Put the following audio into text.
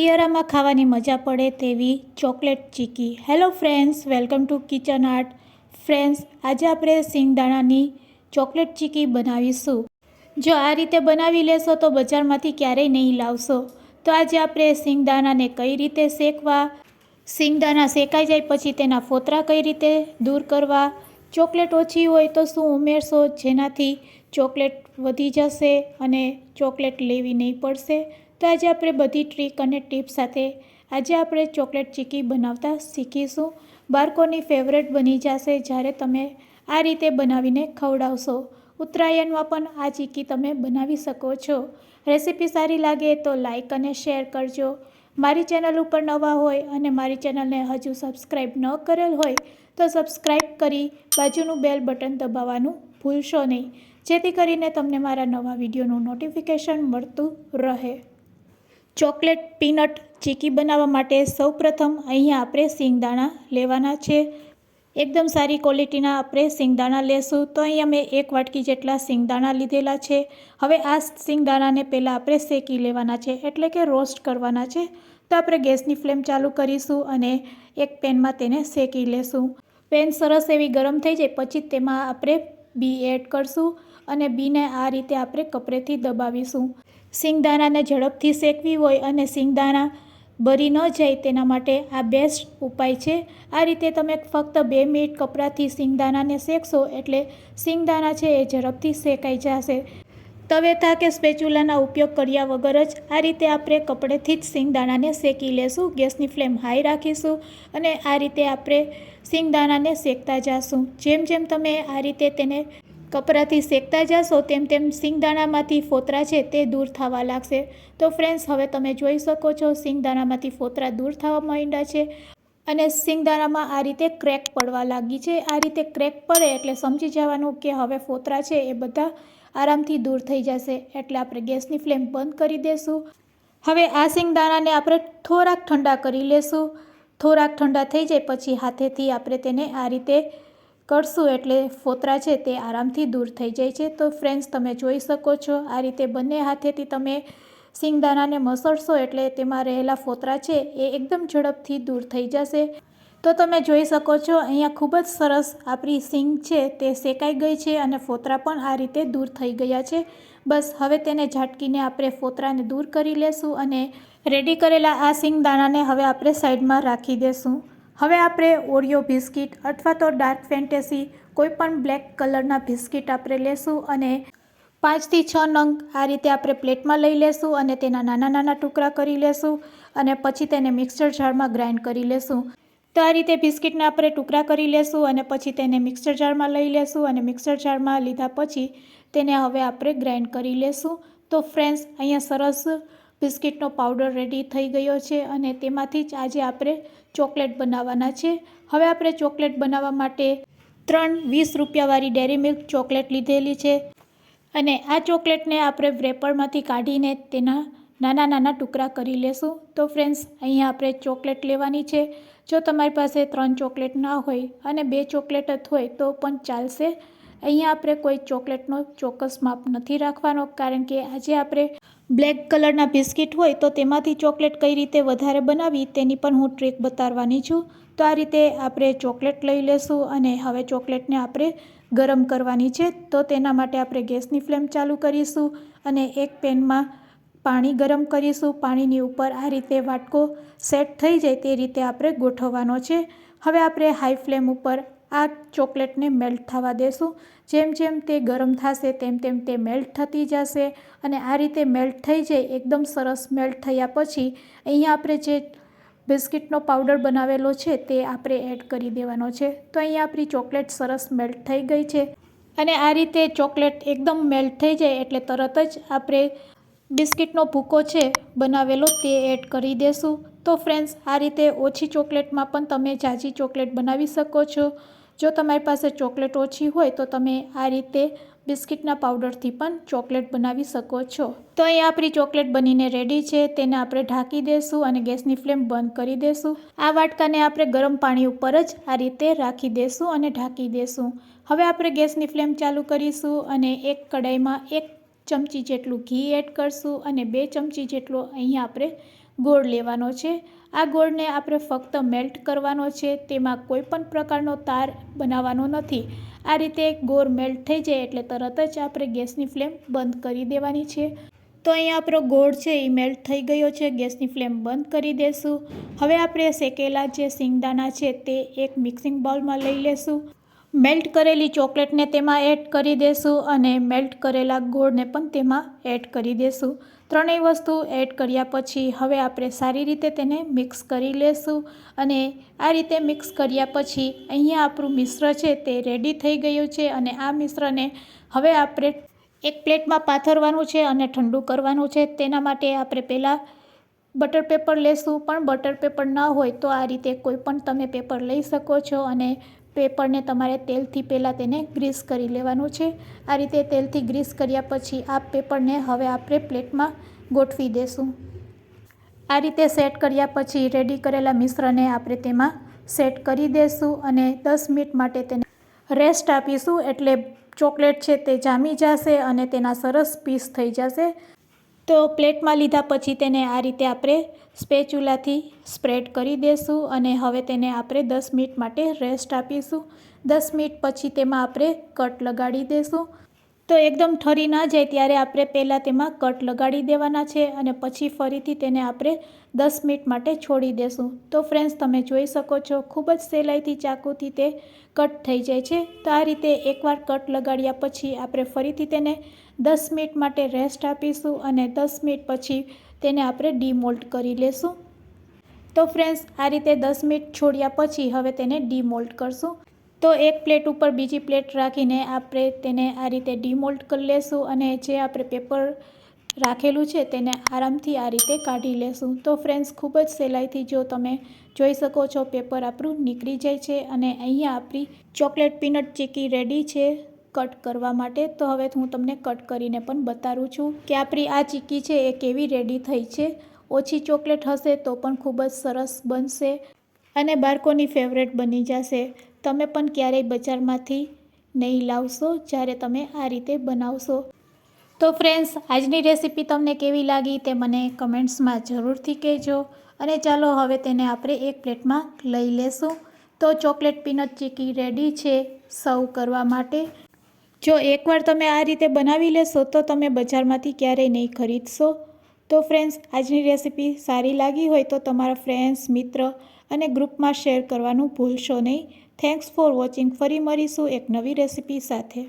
શિયાળામાં ખાવાની મજા પડે તેવી chocolate chikki. Hello friends, welcome to kitchen art. Friends, આજે આપણે સિંગદાણાની ચોકલેટ ચીકી બનાવીશું. જો આ રીતે બનાવી લેશો તો બજારમાંથી ક્યારેય નહીં લાવશો. તો આજે આપણે સિંગદાણાને કઈ રીતે શેકવા, સિંગદાણા શેકાઈ જાય પછી તેના ફોતરા કઈ રીતે દૂર કરવા, ચોકલેટ ઓછી હોય તો શું ઉમેરશો જેનાથી ચોકલેટ વધી જશે અને ચોકલેટ લેવી નહીં પડશે. તો આજે આપણે બધી ટ્રીક અને ટિપ્સ સાથે આજે આપણે ચોકલેટ ચીકી બનાવતા શીખીશું. બાળકોની ફેવરેટ બની જશે જ્યારે તમે આ રીતે બનાવીને ખવડાવશો. ઉત્તરાયણમાં પણ આ ચીકી તમે બનાવી શકો છો. રેસીપી સારી લાગે તો લાઈક અને શેર કરજો. મારી ચેનલ ઉપર નવા હોય અને મારી ચેનલને હજુ સબસ્ક્રાઈબ ન કરેલ હોય તો સબસ્ક્રાઈબ કરી બાજુનું બેલ બટન દબાવવાનું ભૂલશો નહીં, જેથી કરીને તમને મારા નવા વિડીયોનું નોટિફિકેશન મળતું રહે. ચોકલેટ પીનટ ચીકી બનાવવા માટે સૌપ્રથમ અહીંયા આપણે સિંગદાણા લેવાના છે. એકદમ સારી ક્વોલિટીના આપણે સિંગદાણા લેશું. તો અહીંયા મેં 1 વાટકી જેટલા સિંગદાણા લીધેલા છે. હવે આ સિંગદાણાને પહેલાં આપણે શેકી લેવાના છે, એટલે કે રોસ્ટ કરવાના છે. તો આપણે ગેસની ફ્લેમ ચાલુ કરીશું અને એક પેનમાં તેને શેકી લેશું. પેન સરસ એવી ગરમ થઈ જાય પછી તેમાં આપણે બી એડ કરશું અને બીને આ રીતે આપણે કપરેથી દબાવીશું. સિંગદાણાને ઝડપથી શેકવી હોય અને સિંગદાણા બળી ન જાય તેના માટે આ બેસ્ટ ઉપાય છે. આ રીતે તમે ફક્ત 2 મિનિટ કપરાથી સિંગદાણાને શેકશો એટલે સિંગદાણા છે એ ઝડપથી શેકાઈ જશે. તવેથા કે સ્પેચ્યુલાના ઉપયોગ કર્યા વગર જ આ રીતે આપણે કપડેથી જ સિંગદાણાને શેકી લેશું. ગેસની ફ્લેમ હાઈ રાખીશું અને આ રીતે આપણે સિંગદાણાને શેકતા જઈશું. જેમ જેમ તમે આ રીતે તેને કપરાથી શેકતા જશો તેમ તેમ સિંગદાણામાંથી ફોતરા છે તે દૂર થવા લાગશે. તો ફ્રેન્ડ્સ, હવે તમે જોઈ શકો છો સિંગદાણામાંથી ફોતરા દૂર થવા માંડ્યા છે અને સિંગદાણામાં આ રીતે ક્રેક પડવા લાગી છે. આ રીતે ક્રેક પડે એટલે સમજી જવાનું કે હવે ફોતરા છે એ બધા આરામથી દૂર થઈ જશે. એટલે આપણે ગેસની ફ્લેમ બંધ કરી દઈશું. હવે આ સિંગદાણાને આપણે થોડાક ઠંડા કરી લેશું. થોડાક ઠંડા થઈ જાય પછી હાથેથી આપણે તેને આ રીતે કરશું એટલે ફોતરા છે તે આરામથી દૂર થઈ જાય છે. તો ફ્રેન્ડ્સ, તમે જોઈ શકો છો આ રીતે બંને હાથેથી તમે સિંગદાણાને મસળશો એટલે તેમાં રહેલા ફોતરા છે એ એકદમ ઝડપથી દૂર થઈ જશે. તો તમે જોઈ શકો છો અહીંયા ખૂબ જ સરસ આપણી સિંગ છે તે શેકાઈ ગઈ છે અને ફોતરા પણ આ રીતે દૂર થઈ ગયા છે. બસ હવે તેને ઝાટકીને આપણે ફોતરાને દૂર કરી લેશું અને રેડી કરેલા આ સિંગદાણાને હવે આપણે સાઈડમાં રાખી દેશું. હવે આપણે ઓરિયો બિસ્કિટ અથવા તો ડાર્ક ફેન્ટેસી કોઈ પણ બ્લેક કલરના બિસ્કિટ આપણે લેશું અને 5 થી 6 નંગ આ રીતે આપણે પ્લેટમાં લઈ લેશું અને તેના નાના નાના ટુકડા કરી લેશું અને પછી તેને મિક્સર જારમાં ગ્રાઇન્ડ કરી લેશું. તો આ રીતે બિસ્કિટને આપણે ટુકડા કરી લેશું અને પછી તેને મિક્સર જારમાં લઈ લેશું અને મિક્સર જારમાં લીધા પછી તેને હવે આપણે ગ્રાઇન્ડ કરી લેશું. તો ફ્રેન્ડ્સ, અહીંયા સરસ બિસ્કિટનો પાવડર રેડી થઈ ગયો છે અને તેમાંથી જ આજે આપણે ચોકલેટ બનાવવાના છે. હવે આપણે ચોકલેટ બનાવવા માટે 3 20 રૂપિયાવાળી ડેરી મિલ્ક ચોકલેટ લીધેલી છે અને આ ચોકલેટને આપણે વ્રેપરમાંથી કાઢીને તેના નાના નાના ટુકડા કરી લેશું. તો ફ્રેન્ડ્સ, અહીંયા આપણે ચોકલેટ લેવાની છે. જો તમારી પાસે 3 ચોકલેટ ના હોય અને 2 ચોકલેટ જ હોય તો પણ ચાલશે. અહીંયા આપણે કોઈ ચોકલેટનો ચોક્કસ માપ નથી રાખવાનો, કારણ કે આજે આપણે બ્લેક કલરના બિસ્કિટ હોય તો તેમાંથી ચોકલેટ કઈ રીતે વધારે બનાવી તેની પણ હું ટ્રીક બતાવવાની છું. તો આ રીતે આપણે ચોકલેટ લઈ લેશું અને હવે ચોકલેટને આપણે ગરમ કરવાની છે. તો તેના માટે આપણે ગેસની ફ્લેમ ચાલુ કરીશું અને એક પેનમાં પાણી ગરમ કરીશું. પાણીની ઉપર આ રીતે વાટકો સેટ થઈ જાય તે રીતે આપણે ગોઠવવાનો છે. હવે આપણે હાઈ ફ્લેમ ઉપર આ ચોકલેટને મેલ્ટ થવા દેશું. જેમ જેમ તે ગરમ થશે તેમ તેમ તે મેલ્ટ થતી જશે અને આ રીતે મેલ્ટ થઈ જાય. એકદમ સરસ મેલ્ટ થયા પછી અહીંયા આપણે જે બિસ્કિટનો પાવડર બનાવેલો છે તે આપણે એડ કરી દેવાનો છે. તો અહીંયા આપણી ચોકલેટ સરસ મેલ્ટ થઈ ગઈ છે અને આ રીતે ચોકલેટ એકદમ મેલ્ટ થઈ જાય એટલે તરત જ આપણે બિસ્કિટનો ભૂકો છે બનાવેલો તે એડ કરી દેશું. તો ફ્રેન્ડ્સ, આ રીતે ઓછી ચોકલેટમાં પણ તમે ઝાઝી ચોકલેટ બનાવી શકો છો. જો તમારી પાસે ચોકલેટ ઓછી હોય તો તમે આ રીતે બિસ્કિટના પાવડરથી પણ ચોકલેટ બનાવી શકો છો. તો અહીંયા આપણી ચોકલેટ બનીને રેડી છે. તેને આપણે ઢાંકી દઈશું અને ગેસની ફ્લેમ બંધ કરી દઈશું. આ વાટકાને આપણે ગરમ પાણી ઉપર જ આ રીતે રાખી દઈશું અને ઢાંકી દઈશું. હવે આપણે ગેસની ફ્લેમ ચાલુ કરીશું અને એક કઢાઈમાં 1 ચમચી જેટલું ઘી એડ કરશું અને 2 ચમચી જેટલો અહીંયા આપણે ગોળ લેવાનો છે। આ ગોળને આપણે ફક્ત મેલ્ટ કરવાનો છે, તેમાં કોઈ પણ પ્રકારનો તાર બનાવવાનો નથી। આ રીતે ગોળ મેલ્ટ થઈ જાય એટલે તરત જ આપણે ગેસની ફ્લેમ બંધ કરી દેવાની છે। તો અહીંયા આપણો ગોળ છે એ મેલ્ટ થઈ ગયો છે, ગેસની ફ્લેમ બંધ કરી દેશું। હવે આપણે શેકેલા જે સિંગદાણા છે તે એક મિક્સિંગ બાઉલમાં લઈ લેશું। મેલ્ટ કરેલી ચોકલેટને તેમાં એડ કરી દેશું અને મેલ્ટ કરેલા ગોળને પણ તેમાં એડ કરી દેશું। ત્રણેય વસ્તુ એડ કર્યા પછી હવે આપણે સારી રીતે તેને મિક્સ કરી લેશું અને આ રીતે મિક્સ કર્યા પછી અહીંયા આપણું મિશ્ર છે તે રેડી થઈ ગયું છે અને આ મિશ્રને હવે આપણે એક પ્લેટમાં પાથરવાનું છે અને ઠંડુ કરવાનું છે। તેના માટે આપણે પહેલાં બટર પેપર લેશું, પણ બટર પેપર ન હોય તો આ રીતે કોઈ પણ તમે પેપર લઈ શકો છો અને પેપરને તમારે તેલથી પહેલાં તેને ગ્રીસ કરી લેવાનું છે। આ રીતે તેલથી ગ્રીસ કર્યા પછી આ પેપરને હવે આપણે પ્લેટમાં ગોઠવી દેશું। આ રીતે સેટ કર્યા પછી રેડી કરેલા મિશ્રણને આપણે તેમાં સેટ કરી દેશું અને 10 મિનિટ માટે તેને રેસ્ટ આપીશું, એટલે ચોકલેટ છે તે જામી જશે અને તેના સરસ પીસ થઈ જશે। તો પ્લેટમાં લીધા પછી તેને આ રીતે આપણે સ્પેચ્યુલાથી સ્પ્રેડ કરી દેશું અને હવે તેને આપણે 10 મિનિટ માટે રેસ્ટ આપીશું। 10 મિનિટ પછી તેમાં આપણે કટ લગાડી દેશું। તો એકદમ ઠરી ના જાય ત્યારે આપણે પહેલાં તેમાં કટ લગાડી દેવાના છે અને પછી ફરીથી તેને આપણે 10 મિનિટ માટે છોડી દેશું। તો ફ્રેન્ડ્સ, તમે જોઈ શકો છો ખૂબ જ સહેલાઈથી ચાકુથી તે કટ થઈ જાય છે। તો આ રીતે એકવાર કટ લગાડ્યા પછી આપણે ફરીથી તેને 10 મિનિટ માટે રેસ્ટ આપીશું અને 10 મિનિટ પછી તેને આપણે ડીમોલ્ડ કરી લેશું। તો ફ્રેન્ડ્સ, આ રીતે 10 મિનિટ છોડ્યા પછી હવે તેને ડીમોલ્ડ કરશું। તો એક પ્લેટ ઉપર બીજી પ્લેટ રાખીને આપણે તેને આ રીતે ડીમોલ્ડ કરી લેશું અને જે આપણે પેપર રાખેલું છે તેને આરામથી આ રીતે કાઢી લેશું। તો ફ્રેન્ડ્સ, ખૂબ જ સહેલાઈથી જો તમે જોઈ શકો છો પેપર આપણું નીકળી જાય છે અને અહીંયા આપણી ચોકલેટ પીનટ ચીકી રેડી છે કટ કરવા માટે। તો હવે હું તમને કટ કરીને પણ બતાવું છું કે આપણી આ ચીકી છે એ કેવી રેડી થઈ છે। ઓછી ચોકલેટ હશે તો પણ ખૂબ જ સરસ બનશે અને બાળકોની ફેવરેટ બની જશે। તમે પણ ક્યારેય બજારમાંથી નહીં લાવશો જ્યારે તમે આ રીતે બનાવશો। તો ફ્રેન્ડ્સ, આજની રેસીપી તમને કેવી લાગી તે મને કમેન્ટ્સમાં જરૂરથી કહેજો અને ચાલો હવે તેને આપણે એક પ્લેટમાં લઈ લેશું। તો ચોકલેટ પીનટ ચીકી રેડી છે સર્વ કરવા માટે। જો એકવાર તમે આ રીતે બનાવી લેશો તો તમે બજારમાંથી ક્યારેય નહીં ખરીદશો। તો ફ્રેન્ડ્સ, આજની રેસીપી સારી લાગી હોય તો તમારા ફ્રેન્ડ્સ, મિત્ર અને ગ્રુપમાં શેર કરવાનું ભૂલશો નહીં। Thanks for watching. ફરી મળીશું એક નવી રેસીપી સાથે।